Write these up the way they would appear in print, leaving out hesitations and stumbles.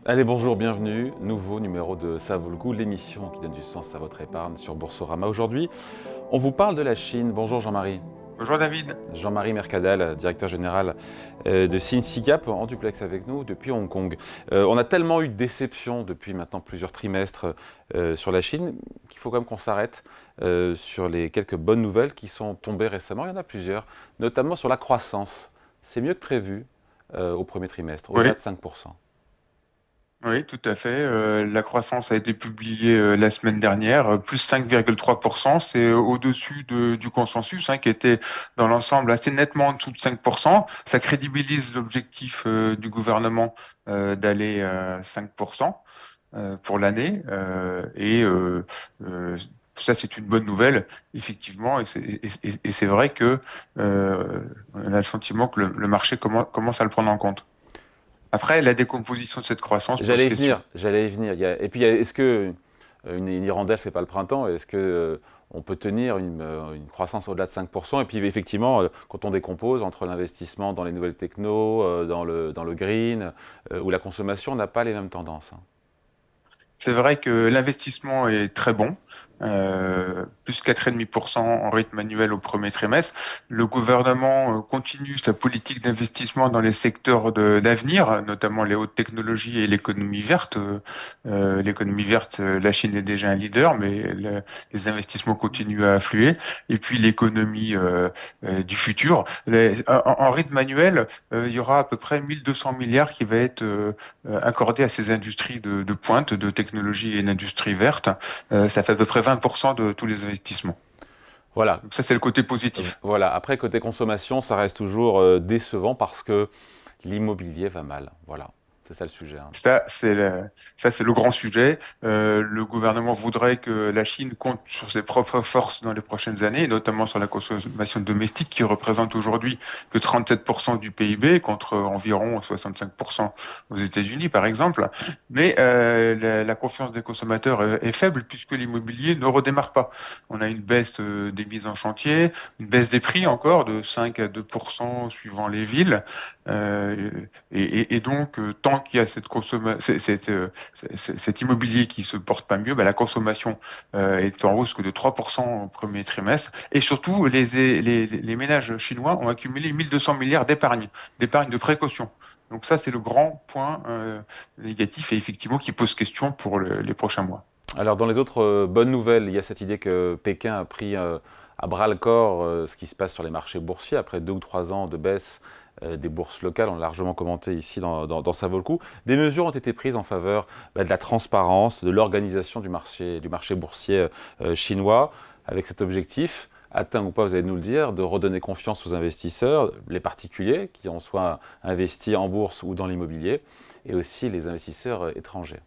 Allez, bonjour, bienvenue. Nouveau numéro de Ça vaut le coup, l'émission qui donne du sens à votre épargne sur Boursorama. Aujourd'hui, on vous parle de la Chine. Bonjour Jean-Marie. Bonjour David. Jean-Marie Mercadal, directeur général de SinSigap, en duplex avec nous depuis Hong Kong. On a tellement eu de déceptions depuis maintenant plusieurs trimestres sur la Chine qu'il faut quand même qu'on s'arrête sur les quelques bonnes nouvelles qui sont tombées récemment. Il y en a plusieurs, notamment sur la croissance. C'est mieux que prévu au premier trimestre, au-delà Oui, de 5%. oui, tout à fait. La croissance a été publiée la semaine dernière, plus 5,3%. C'est au-dessus du consensus, qui était dans l'ensemble assez nettement en dessous de 5%. Ça crédibilise l'objectif du gouvernement d'aller à 5% pour l'année. Ça, c'est une bonne nouvelle, effectivement. Et c'est vrai que on a le sentiment que le marché commence à le prendre en compte. Après, la décomposition de cette croissance pose J'allais y question. venir, j'allais y venir. Et puis, est-ce que une hirondelle ne fait pas le printemps? Est-ce que on peut tenir une croissance au-delà de 5%? Et puis, effectivement, quand on décompose entre l'investissement dans les nouvelles technos, dans le green, où la consommation n'a pas les mêmes tendances, hein. C'est vrai que l'investissement est très bon, plus 4,5% en rythme annuel au premier trimestre. Le gouvernement continue sa politique d'investissement dans les secteurs d'avenir, notamment les hautes technologies et l'économie verte. L'économie verte, la Chine est déjà un leader, mais les investissements continuent à affluer. Et puis l'économie du futur. En rythme annuel, il y aura à peu près 1200 milliards qui va être accordé à ces industries de pointe, de technologie et d'industrie verte. Ça fait à peu près 20% de tous les investissements. Voilà. Donc ça, c'est le côté positif. Voilà. Après, côté consommation, ça reste toujours décevant parce que l'immobilier va mal. Voilà. C'est ça le sujet, hein. Ça, c'est le grand sujet. Le gouvernement voudrait que la Chine compte sur ses propres forces dans les prochaines années, et notamment sur la consommation domestique, qui représente aujourd'hui que 37% du PIB, contre environ 65% aux États-Unis, par exemple. Mais la confiance des consommateurs est faible, puisque l'immobilier ne redémarre pas. On a une baisse des mises en chantier, une baisse des prix encore de 5 à 2% suivant les villes. Euh, et donc, tant qu'il y a cet immobilier qui se porte pas mieux, bah, la consommation est en hausse que de 3% au premier trimestre. Et surtout, les ménages chinois ont accumulé 1200 milliards d'épargne de précaution. Donc ça, c'est le grand point négatif et effectivement qui pose question pour les prochains mois. Alors, dans les autres bonnes nouvelles, il y a cette idée que Pékin a pris à bras le corps ce qui se passe sur les marchés boursiers après 2 ou 3 ans de baisse des bourses locales. On l'a largement commenté ici dans Ça vaut le coup. Des mesures ont été prises en faveur de la transparence, de l'organisation du marché boursier chinois, avec cet objectif, atteint ou pas, vous allez nous le dire, de redonner confiance aux investisseurs, les particuliers qui ont soit investi en bourse ou dans l'immobilier, et aussi les investisseurs étrangers.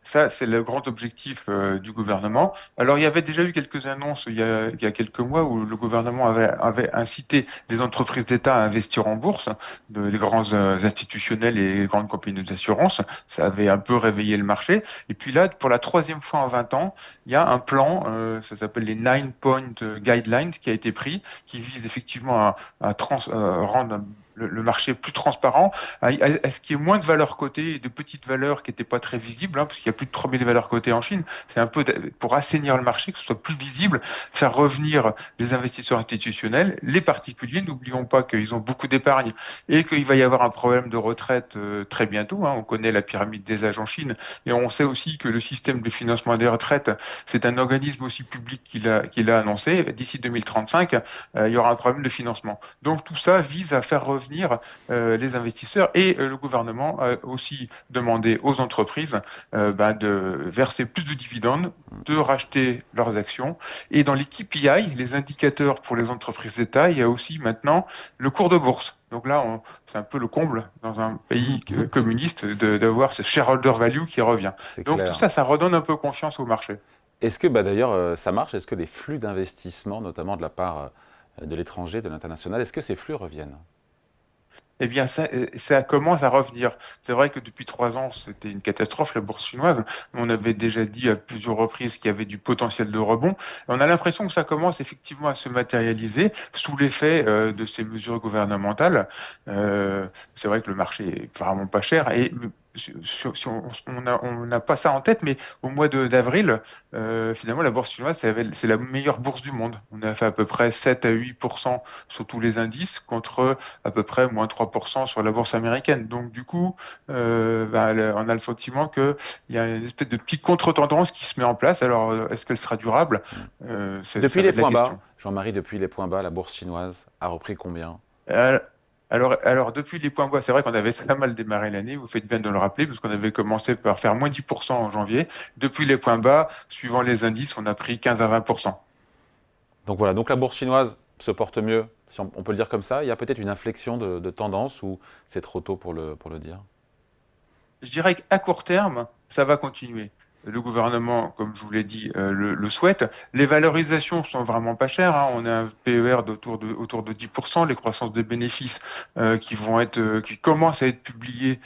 Ça, c'est le grand objectif du gouvernement. Alors, il y avait déjà eu quelques annonces il y a quelques mois où le gouvernement avait incité les entreprises d'État à investir en bourse, les grands institutionnels et les grandes compagnies d'assurance. Ça avait un peu réveillé le marché. Et puis là, pour la troisième fois en 20 ans, il y a un plan, ça s'appelle les Nine Point Guidelines, qui a été pris, qui vise effectivement à rendre le marché plus transparent, à ce qu'il y ait moins de valeurs cotées et de petites valeurs qui n'étaient pas très visibles, parce qu'il y a plus de 3000 valeurs cotées en Chine. C'est un peu pour assainir le marché, que ce soit plus visible, faire revenir les investisseurs institutionnels, les particuliers. N'oublions pas qu'ils ont beaucoup d'épargne et qu'il va y avoir un problème de retraite très bientôt, hein. On connaît la pyramide des âges en Chine et on sait aussi que le système de financement des retraites, c'est un organisme aussi public qu'il a annoncé. D'ici 2035, il y aura un problème de financement. Donc tout ça vise à faire revenir les investisseurs et le gouvernement a aussi demandé aux entreprises de verser plus de dividendes, de racheter leurs actions. Et dans les KPI, les indicateurs pour les entreprises d'État, il y a aussi maintenant le cours de bourse. Donc là, c'est un peu le comble dans un pays communiste d'avoir ce shareholder value qui revient. C'est Donc tout clair. ça, ça redonne un peu confiance au marché. Est-ce que, d'ailleurs, ça marche? Est-ce que les flux d'investissement, notamment de la part de l'étranger, de l'international, est-ce que ces flux reviennent? Eh bien, ça commence à revenir. C'est vrai que depuis 3 ans, c'était une catastrophe, la bourse chinoise. On avait déjà dit à plusieurs reprises qu'il y avait du potentiel de rebond. On a l'impression que ça commence effectivement à se matérialiser sous l'effet de ces mesures gouvernementales. C'est vrai que le marché est vraiment pas cher. Et si on n'a pas ça en tête, mais au mois d'avril, finalement, la bourse chinoise, c'est la meilleure bourse du monde. On a fait à peu près 7 à 8% sur tous les indices, contre à peu près moins 3% sur la bourse américaine. Donc, du coup, on a le sentiment qu'il y a une espèce de petite contre-tendance qui se met en place. Alors, est-ce qu'elle sera durable? Depuis Ça va les être la points bas, question. Jean-Marie, depuis les points bas, la bourse chinoise a repris combien? Euh, depuis les points bas, c'est vrai qu'on avait très mal démarré l'année, vous faites bien de le rappeler, parce qu'on avait commencé par faire moins 10% en janvier. Depuis les points bas, suivant les indices, on a pris 15 à 20%. Donc voilà, donc la bourse chinoise se porte mieux, si on peut le dire comme ça. Il y a peut-être une inflexion de tendance ou c'est trop tôt pour le dire? Je dirais qu'à court terme, ça va continuer. Le gouvernement, comme je vous l'ai dit, le souhaite. Les valorisations sont vraiment pas chères, hein. On a un PER autour de 10%, les croissances des bénéfices qui commencent à être publiées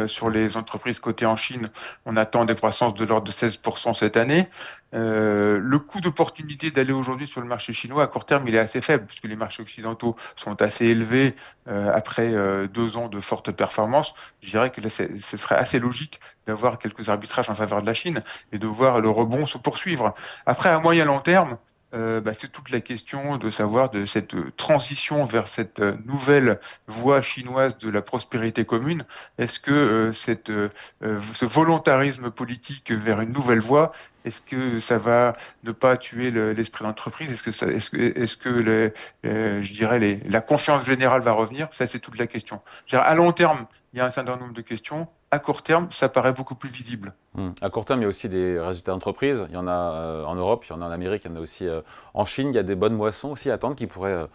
sur les entreprises cotées en Chine. On attend des croissances de l'ordre de 16% cette année. Le coût d'opportunité d'aller aujourd'hui sur le marché chinois à court terme, il est assez faible, puisque les marchés occidentaux sont assez élevés après 2 ans de forte performance. Je dirais que là, ce serait assez logique d'avoir quelques arbitrages en faveur de la Chine et de voir le rebond se poursuivre. Après, à moyen long terme, c'est toute la question de savoir de cette transition vers cette nouvelle voie chinoise de la prospérité commune. Est-ce que ce volontarisme politique vers une nouvelle voie, est-ce que ça va ne pas tuer l'esprit d'entreprise? Est-ce que je dirais la confiance générale va revenir? Ça, c'est toute la question. Je dirais, à long terme, il y a un certain nombre de questions. À court terme, ça paraît beaucoup plus visible. À court terme, il y a aussi des résultats d'entreprise. Il y en a en Europe, il y en a en Amérique, il y en a aussi en Chine. Il y a des bonnes moissons aussi à attendre qui pourraient,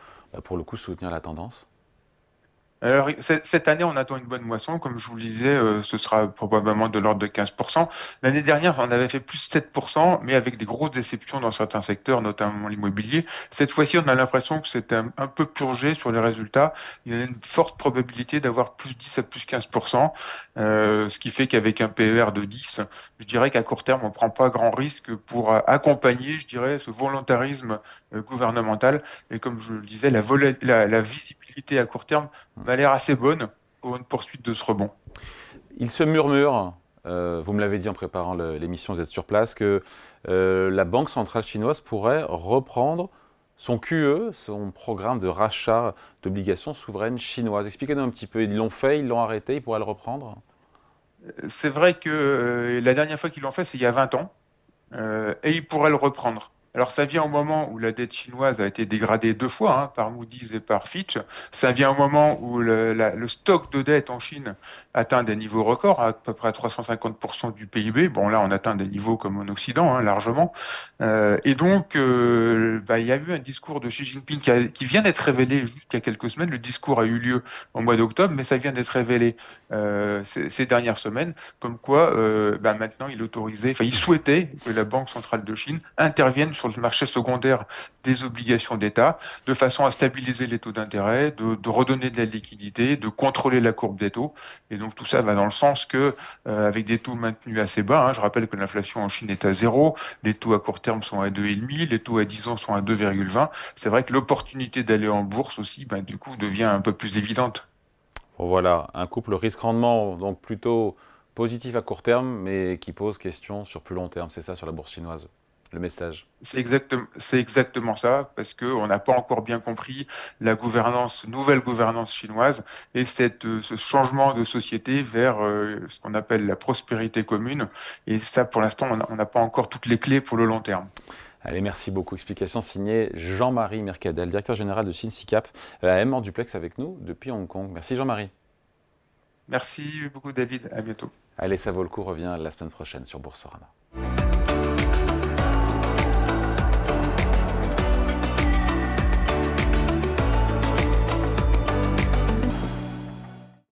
pour le coup, soutenir la tendance. Alors, cette année, on attend une bonne moisson. Comme je vous le disais, ce sera probablement de l'ordre de 15%. L'année dernière, on avait fait plus 7%, mais avec des grosses déceptions dans certains secteurs, notamment l'immobilier. Cette fois-ci, on a l'impression que c'est un peu purgé sur les résultats. Il y a une forte probabilité d'avoir plus 10 à plus 15%, ce qui fait qu'avec un PER de 10, je dirais qu'à court terme, on ne prend pas grand risque pour accompagner, je dirais, ce volontarisme gouvernemental. Et comme je le disais, la visibilité à court terme m'a l'air assez bonne pour une poursuite de ce rebond. Il se murmure, vous me l'avez dit en préparant l'émission, vous êtes sur place, que la Banque centrale chinoise pourrait reprendre son QE, son programme de rachat d'obligations souveraines chinoises. Expliquez-nous un petit peu. Ils l'ont fait, ils l'ont arrêté, ils pourraient le reprendre? C'est vrai que la dernière fois qu'ils l'ont fait, c'est il y a 20 ans, et ils pourraient le reprendre. Alors ça vient au moment où la dette chinoise a été dégradée 2 fois, hein, par Moody's et par Fitch. Ça vient au moment où le stock de dette en Chine atteint des niveaux records, à peu près à 350% du PIB. Bon, là, on atteint des niveaux comme en Occident, hein, largement. Et donc, il y a eu un discours de Xi Jinping qui vient d'être révélé juste il y a quelques semaines. Le discours a eu lieu au mois d'octobre, mais ça vient d'être révélé ces dernières semaines, comme quoi maintenant il souhaitait que la Banque centrale de Chine intervienne sur le marché secondaire des obligations d'État, de façon à stabiliser les taux d'intérêt, de redonner de la liquidité, de contrôler la courbe des taux. Et donc tout ça va dans le sens que, avec des taux maintenus assez bas, hein, je rappelle que l'inflation en Chine est à 0, les taux à court terme sont à 2,5, les taux à 10 ans sont à 2,20. C'est vrai que l'opportunité d'aller en bourse aussi, du coup, devient un peu plus évidente. Bon, voilà, un couple risque-rendement, donc plutôt positif à court terme, mais qui pose question sur plus long terme. C'est ça sur la bourse chinoise, le message. C'est exactement ça, parce qu'on n'a pas encore bien compris la nouvelle gouvernance chinoise et ce changement de société vers ce qu'on appelle la prospérité commune. Et ça, pour l'instant, on n'a pas encore toutes les clés pour le long terme. Allez, merci beaucoup. Explication signée Jean-Marie Mercadel, directeur général de SinSicap, AM en duplex avec nous depuis Hong Kong. Merci Jean-Marie. Merci beaucoup, David. À bientôt. Allez, ça vaut le coup, revient la semaine prochaine sur Boursorama.